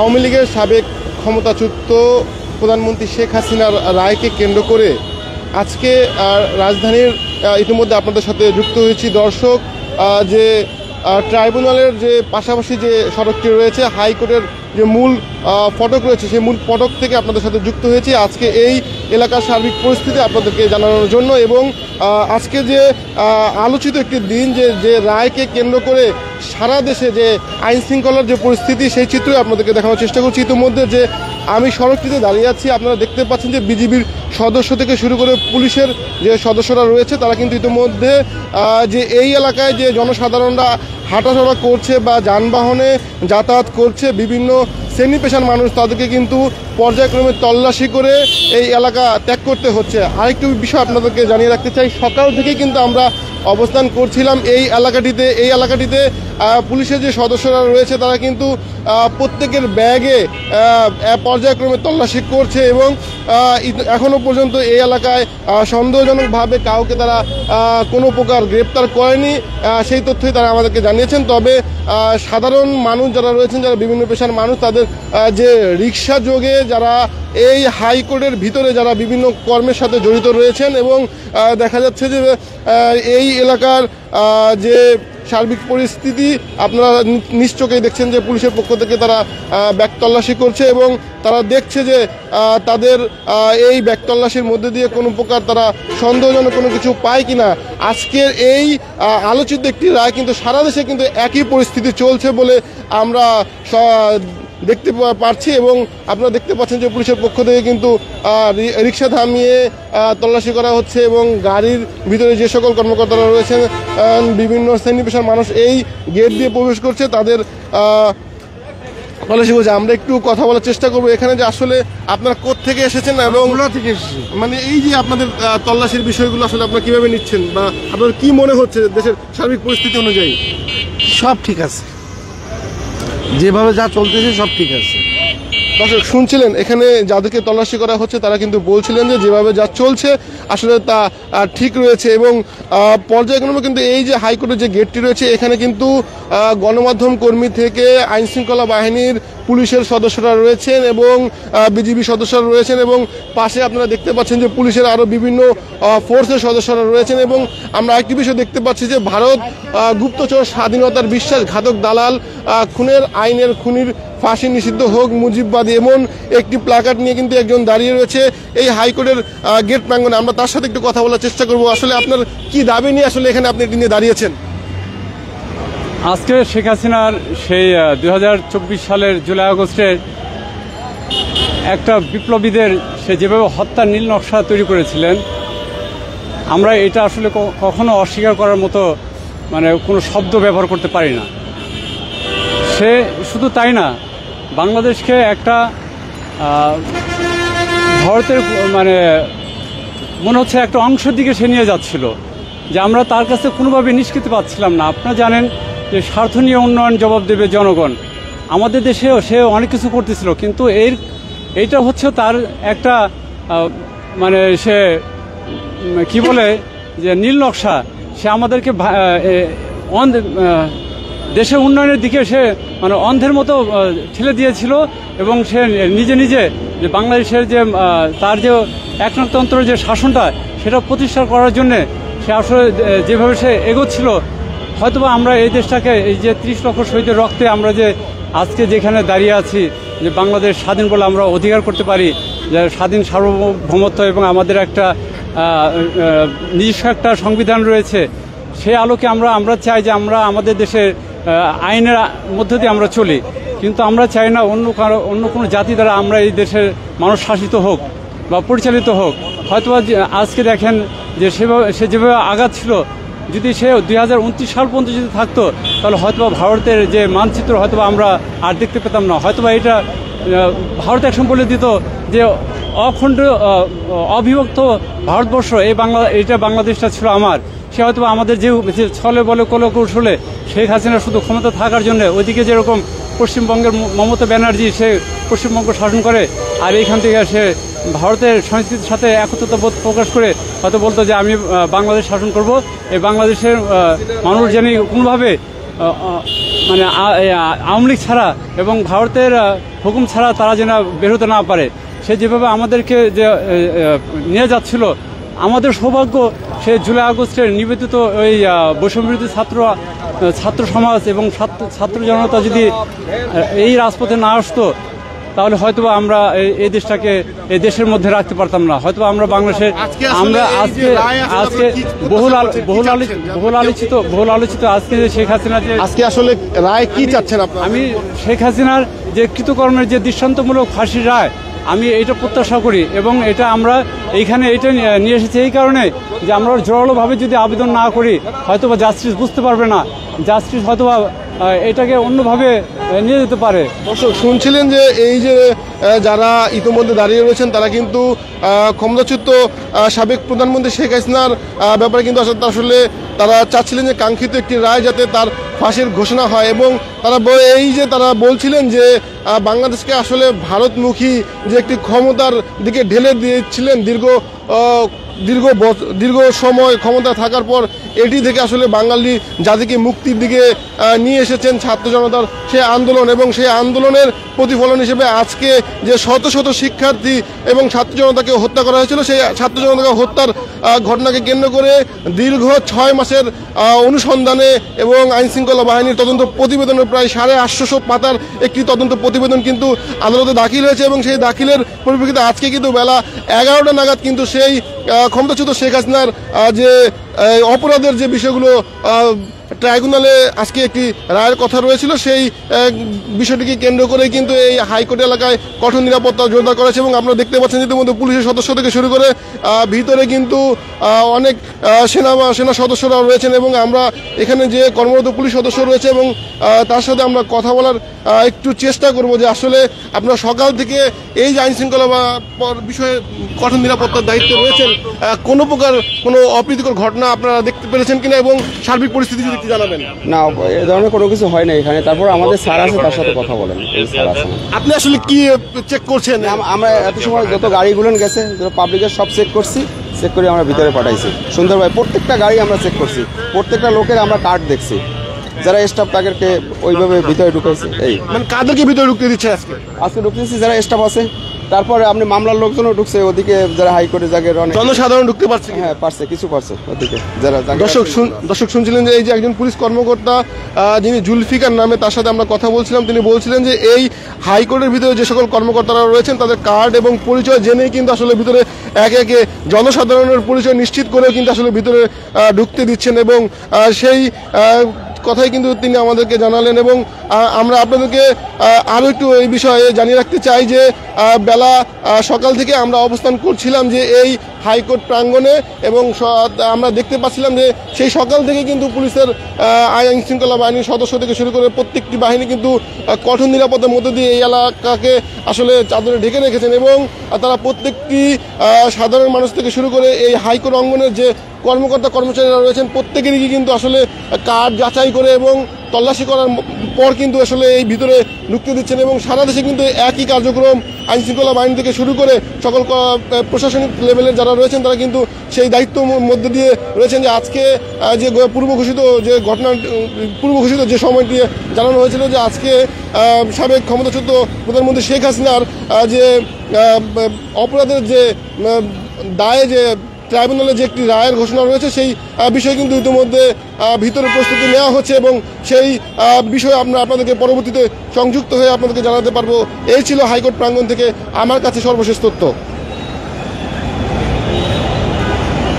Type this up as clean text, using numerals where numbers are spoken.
আওয়ামী লীগের সাবেক ক্ষমতাচ্যুত প্রধানমন্ত্রী শেখ হাসিনার রায়কে কেন্দ্র করে আজকে রাজধানীর ইতিমধ্যে আপনাদের সাথে যুক্ত হয়েছি। দর্শক, যে ট্রাইব্যুনালের যে পাশাপাশি যে সড়কটি রয়েছে, হাইকোর্টের যে মূল ফটক রয়েছে, সেই মূল ফটক থেকে আপনাদের সাথে যুক্ত হয়েছি আজকে এই এলাকার সার্বিক পরিস্থিতি আপনাদেরকে জানানোর জন্য। এবং আজকে যে আলোচিত একটি দিন, যে রায়কে কেন্দ্র করে সারা দেশে যে আইন শৃঙ্খলার যে পরিস্থিতি, সেই চিত্রই আপনাদেরকে দেখানোর চেষ্টা করছি। ইতিমধ্যে যে আমি সড়কটিতে দাঁড়িয়ে আছি, আপনারা দেখতে পাচ্ছেন যে বিজিবির সদস্য থেকে শুরু করে পুলিশের যে সদস্যরা রয়েছে, তারা কিন্তু ইতিমধ্যে যে এই এলাকায় যে জনসাধারণরা হাঁটাচলা করছে বা যানবাহনে যাতায়াত করছে, বিভিন্ন শ্রেণী পেশার মানুষ, তাদেরকে কিন্তু পর্যায়ক্রমে তল্লাশি করে এই এলাকা ত্যাগ করতে হচ্ছে। আরেকটু বিষয় আপনাদেরকে জানিয়ে রাখতে চাই, সকাল থেকেই কিন্তু আমরা অবস্থান করছিলাম এই এলাকাটিতে পুলিশের যে সদস্যরা রয়েছে, তারা কিন্তু প্রত্যেকের ব্যাগে পর্যায়ক্রমে তল্লাশি করছে এবং এখনো পর্যন্ত এই এলাকায় সন্দেহজনকভাবে কাউকে তারা কোনো প্রকার গ্রেপ্তার করেনি, সেই তথ্যই তারা আমাদেরকে জানিয়েছেন। তবে সাধারণ মানুষ যারা রয়েছেন, যারা বিভিন্ন পেশার মানুষ, তাদের যে রিক্সা যোগে যারা এই হাইকোর্টের ভিতরে যারা বিভিন্ন কর্মের সাথে জড়িত রয়েছেন, এবং দেখা যাচ্ছে যে এই এলাকার যে সার্বিক পরিস্থিতি আপনারা নিশ্চয়ই দেখছেন যে পুলিশের পক্ষ থেকে তারা ব্যাগ তল্লাশি করছে এবং তারা দেখছে যে তাদের এই ব্যাগ তল্লাশির মধ্যে দিয়ে কোনো প্রকার তারা সন্দেহজনক কোনো কিছু পায় কিনা। আজকের এই আলোচিত একটি রায় কিন্তু সারা দেশে কিন্তু একই পরিস্থিতি চলছে বলে আমরা দেখতে পাচ্ছি। এবং আপনারা দেখতে পাচ্ছেন যে পুলিশের পক্ষ থেকে কিন্তু রিক্সা থামিয়ে তল্লাশি করা হচ্ছে এবং গাড়ির ভিতরে যে সকল কর্মকর্তারা রয়েছেন, বিভিন্ন শ্রেণী পেশার মানুষ এই গেট দিয়ে প্রবেশ করছে, তাদের তল্লাশি করছে। আমরা একটু কথা বলার চেষ্টা করবো এখানে যে আসলে আপনারা কোত্থেকে এসেছেন এবং মানে এই যে আপনাদের তল্লাশির বিষয়গুলো আসলে আপনারা কিভাবে নিচ্ছেন বা আপনার কি মনে হচ্ছে দেশের সার্বিক পরিস্থিতি অনুযায়ী? সব ঠিক আছে, যেভাবে যা চলতেছে সব ঠিক আছে। দর্শক শুনছিলেন, এখানে যাদেরকে তল্লাশি করা হচ্ছে তারা কিন্তু বলছিলেন যে যেভাবে যা চলছে আসলে তা ঠিক রয়েছে। এবং পর্যায়ক্রমে কিন্তু এই যে হাইকোর্টের যে গেটটি রয়েছে, এখানে কিন্তু গণমাধ্যম কর্মী থেকে আইন শৃঙ্খলা বাহিনীর পুলিশের সদস্যরা রয়েছেন এবং বিজিবি সদস্যরা রয়েছেন, এবং পাশে আপনারা দেখতে পাচ্ছেন যে পুলিশের আরও বিভিন্ন ফোর্সের সদস্যরা রয়েছেন। এবং আমরা একটি বিষয় দেখতে পাচ্ছি যে ভারত গুপ্তচর, স্বাধীনতার বিশ্বাসঘাতক দালাল, খুনের আইনের খুনির ফাঁসি নিষিদ্ধ হোক, মুজিববাদী, এমন একটি প্ল্যাকার্ড নিয়ে কিন্তু একজন দাঁড়িয়ে রয়েছে এই হাইকোর্টের গেট প্রাঙ্গণে। আমরা তার সাথে একটু কথা বলার চেষ্টা করব। আসলে আপনার কি দাবি নিয়ে আসলে এখানে আপনি এটি নিয়ে দাঁড়িয়েছেন? আজকে শেখ হাসিনার সেই 2024 সালের জুলাই আগস্টের একটা বিপ্লবীদের সে যেভাবে হত্যার নীল নকশা তৈরি করেছিলেন, আমরা এটা আসলে কখনো অস্বীকার করার মতো মানে কোনো শব্দ ব্যবহার করতে পারি না। সে শুধু তাই না, বাংলাদেশকে একটা ভারতের মানে মনে হচ্ছে একটা অংশের দিকে সে নিয়ে যাচ্ছিল, যে আমরা তার কাছে কোনোভাবে নিষ্কৃতি পাচ্ছিলাম না। আপনারা জানেন যে স্বার্থ নিয়ে উন্নয়ন জবাব দেবে জনগণ। আমাদের দেশেও সে অনেক কিছু করতেছিল, কিন্তু এইটা হচ্ছে তার একটা মানে সে কি বলে যে নীল নকশা, সে আমাদেরকে দেশের উন্নয়নের দিকে সে মানে অন্ধের মতো ঠেলে দিয়েছিল। এবং সে নিজে নিজে যে বাংলাদেশের যে তার যে একনায়কতন্ত্র যে শাসনটা, সেটা প্রতিষ্ঠা করার জন্যে সে আসলে যেভাবে সে এগোচ্ছিল, হয়তোবা আমরা এই দেশটাকে এই যে 30 লক্ষ শহীদের রক্তে আমরা যে আজকে যেখানে দাঁড়িয়ে আছি, যে বাংলাদেশ স্বাধীন বলে আমরা অধিকার করতে পারি, যে স্বাধীন সার্বভৌমত্ব এবং আমাদের একটা নিজস্ব একটা সংবিধান রয়েছে, সেই আলোকে আমরা চাই যে আমরা আমাদের দেশের আইনের মধ্য দিয়ে আমরা চলি। কিন্তু আমরা চাই না অন্য কোনো জাতি দ্বারা আমরা এই দেশের মানুষ শাসিত হোক বা পরিচালিত হোক। হয়তোবা আজকে দেখেন যে সে যেভাবে আঘাত ছিল, যদি সে 2029 সাল পর্যন্ত যদি থাকতো, তাহলে হয়তোবা ভারতের যে মানচিত্র হয়তোবা আমরা আর দেখতে পেতাম না। হয়তোবা এটা ভারত একসময় বলে দিত যে অখণ্ড অবিভক্ত ভারতবর্ষ, এইটা বাংলাদেশটা ছিল আমার। সে হয়তো আমাদের যে ছলে বলে কৌশলে শেখ হাসিনা শুধু ক্ষমতা থাকার জন্য, ওইদিকে যেরকম পশ্চিমবঙ্গের মমতা ব্যানার্জি সে পশ্চিমবঙ্গ শাসন করে, আর এইখান থেকে সে ভারতের সংস্কৃতির সাথে একত্রতা বোধ প্রকাশ করে হয়তো বলতো যে আমি বাংলাদেশ শাসন করব, এই বাংলাদেশের মানুষ যেন কোনোভাবে মানে আওয়ামী লীগ ছাড়া এবং ভারতের হুকুম ছাড়া তারা যেন বেরোতে না পারে। সে যেভাবে আমাদেরকে যে নিয়ে যাচ্ছিল, আমাদের সৌভাগ্য সে জুলাই আগস্টের নিবেদিত ওই বৈষম্যবিরোধী ছাত্র সমাজ এবং ছাত্র জনতা যদি এই রাজপথে না আসতো, তাহলে হয়তোবা আমরা এই দেশটাকে এই দেশের মধ্যে রাখতে পারতাম না। হয়তোবা আমরা বাংলাদেশের আমরা আজকে বহুল আলোচিত আজকে যে শেখ হাসিনা যে আজকে আসলে রায় কি চাচ্ছেন আপনারা? আমি শেখ হাসিনার যে কৃতকর্মের যে দৃষ্টান্তমূলক ফাঁসির রায় আমি এটা প্রত্যাশা করি, এবং এটা আমরা এইখানে এটা নিয়ে এসেছি এই কারণে যে আমরা জোরালোভাবে যদি আবেদন না করি হয়তোবা জাস্টিস বুঝতে পারবে না, জাস্টিস হয়তোবা এটাকে অন্যভাবে নিয়ে যেতে পারে। দর্শক শুনছিলেন যে এই যে যারা ইতিমধ্যে দাঁড়িয়ে রয়েছেন তারা কিন্তু ক্ষমতাচ্যুত সাবেক প্রধানমন্ত্রী শেখ হাসিনার ব্যাপারে কিন্তু আসলে তারা চাচ্ছিলেন যে কাঙ্ক্ষিত একটি রায় যাতে তার ফাঁসির ঘোষণা হয়, এবং তারা বলছিলেন যে বাংলাদেশকে আসলে ভারতমুখী যে একটি ক্ষমতার দিকে ঢেলে দিয়েছিলেন দীর্ঘ সময় ক্ষমতা থাকার পর, এটি থেকে আসলে বাঙালি জাতিকে মুক্তির দিকে নিয়ে এসেছেন ছাত্র জনতার সেই আন্দোলন, এবং সেই আন্দোলনের প্রতিফলন হিসেবে আজকে যে শত শত শিক্ষার্থী এবং ছাত্র জনতাকে হত্যা করা হয়েছিল, সেই ছাত্র জনতাকে হত্যার ঘটনাকে কেন্দ্র করে দীর্ঘ 6 মাসের অনুসন্ধানে এবং আইনশৃঙ্খলা বাহিনীর তদন্ত প্রতিবেদনের প্রায় 850 পাতার একটি তদন্ত প্রতিবেদন কিন্তু আদালতে দাখিল হয়েছে, এবং সেই দাখিলের পরিপ্রেক্ষিতে আজকে কিন্তু বেলা 11টা নাগাদ কিন্তু সেই ক্ষমতাচ্যুত শেখ হাসিনার যে অপরাধের যে বিষয়গুলো ট্রাইব্যুনালে আজকে একটি রায়ের কথা রয়েছিল, সেই বিষয়টিকে কেন্দ্র করে কিন্তু এই হাইকোর্ট এলাকায় কঠোর নিরাপত্তা জোরদার করেছে। এবং আপনারা দেখতে পাচ্ছেন ইতিমধ্যে পুলিশের সদস্য থেকে শুরু করে ভিতরে কিন্তু অনেক সেনা সদস্যরা রয়েছেন, এবং আমরা এখানে যে কর্মরত পুলিশ সদস্য রয়েছে এবং তার সাথে আমরা কথা বলার একটু চেষ্টা করব যে আসলে আপনারা সকাল থেকে এই যে আইনশৃঙ্খলা বিষয়ে কঠোর নিরাপত্তার দায়িত্বে রয়েছেন, কোনো অপ্রীতিকর ঘটনা আপনারা দেখতে পেরেছেন কিনা, এবং সার্বিক পরিস্থিতি যদি একটু জানাবেন। না, এ ধরনের কোনো কিছু হয় না এখানে। তারপর আমাদের স্যার আছে, তার সাথে কথা বলেন। স্যার আছে, আপনি আসলে কি চেক করছেন? আমরা এত সময় যত গাড়িগুলো গেছে পাবলিকের সব চেক করছি, চেক করে আমরা ভিতরে পাঠাইছি সুন্দরভাবে। প্রত্যেকটা গাড়ি আমরা চেক করছি, প্রত্যেকটা লোকের আমরা কার্ড দেখছি, যারা স্টাফ তাদেরকে ওইভাবে ভিতরে ঢুকেছে। এই মানে কাদেরকে ভিতরে ঢুকতে দিচ্ছে আজকে ঢুকতেছি যারা স্টাফ আছে, তারপরে আপনি মামলার লোকজনও ঢুকছে ওদিকে, যারা হাইকোর্টে জায়গায় অনেক জনসাধারণ ঢুকতে পারছে। হ্যাঁ পারছে, কিছু পারছে ওদিকে যারা। দর্শক শুনছিলেন যে এই যে একজন পুলিশ কর্মকর্তা যিনি জুলফিকার নামে, তার সাথে আমরা কথা বলছিলাম। তিনি বলছিলেন যে এই হাইকোর্টের ভিতরে যে সকল কর্মকর্তারা রয়েছেন তাদের কার্ড এবং পরিচয় জেনেই কিন্তু আসলে ভিতরে একে একে জনসাধারণের পরিচয় নিশ্চিত করেও কিন্তু আসলে ভিতরে ঢুকতে দিচ্ছেন, এবং সেই কথাই কিন্তু তিনি আমাদেরকে জানালেন। এবং আমরা আপনাদেরকে আরও একটু এই বিষয়ে জানিয়ে রাখতে চাই যে বেলা সকাল থেকে আমরা অবস্থান করছিলাম যে এই হাইকোর্ট প্রাঙ্গণে, এবং আমরা দেখতে পাচ্ছিলাম যে সেই সকাল থেকে কিন্তু পুলিশের আইন শৃঙ্খলা বাহিনীর সদস্য থেকে শুরু করে প্রত্যেকটি বাহিনী কিন্তু কঠোর নিরাপত্তার মধ্যে দিয়ে এই এলাকাকে আসলে চাদরে ঢেকে রেখেছেন, এবং তারা প্রত্যেকটি সাধারণ মানুষ থেকে শুরু করে এই হাইকোর্ট অঙ্গনের যে কর্মচারীরা রয়েছেন প্রত্যেকেরই কিন্তু আসলে কার্ড যাচাই করে এবং তল্লাশি করার পর কিন্তু আসলে এই ভিতরে ঢুকতে দিচ্ছেন। এবং সারা দেশে কিন্তু একই কার্যক্রম আইনশৃঙ্খলা বাহিনী থেকে শুরু করে সকল প্রশাসনিক লেভেলের যারা রয়েছেন তারা কিন্তু সেই দায়িত্ব মধ্যে দিয়ে রয়েছেন যে আজকে যে পূর্ব ঘোষিত যে সময়টি জানানো হয়েছিল যে আজকে সাবেক ক্ষমতাচ্যুত প্রধানমন্ত্রী শেখ হাসিনার যে অপরাধের যে দায়ে যে ট্রাইব্যুনালে যে একটি রায়ের ঘোষণা রয়েছে সেই বিষয়ে কিন্তু ইতিমধ্যে ভিতরে প্রস্তুতি নেওয়া হচ্ছে, এবং সেই বিষয়ে আমরা আপনাদেরকে পরবর্তীতে সংযুক্ত হয়ে আপনাদেরকে জানাতে পারবো। এই ছিল হাইকোর্ট প্রাঙ্গণ থেকে আমার কাছে সর্বশেষ তথ্য।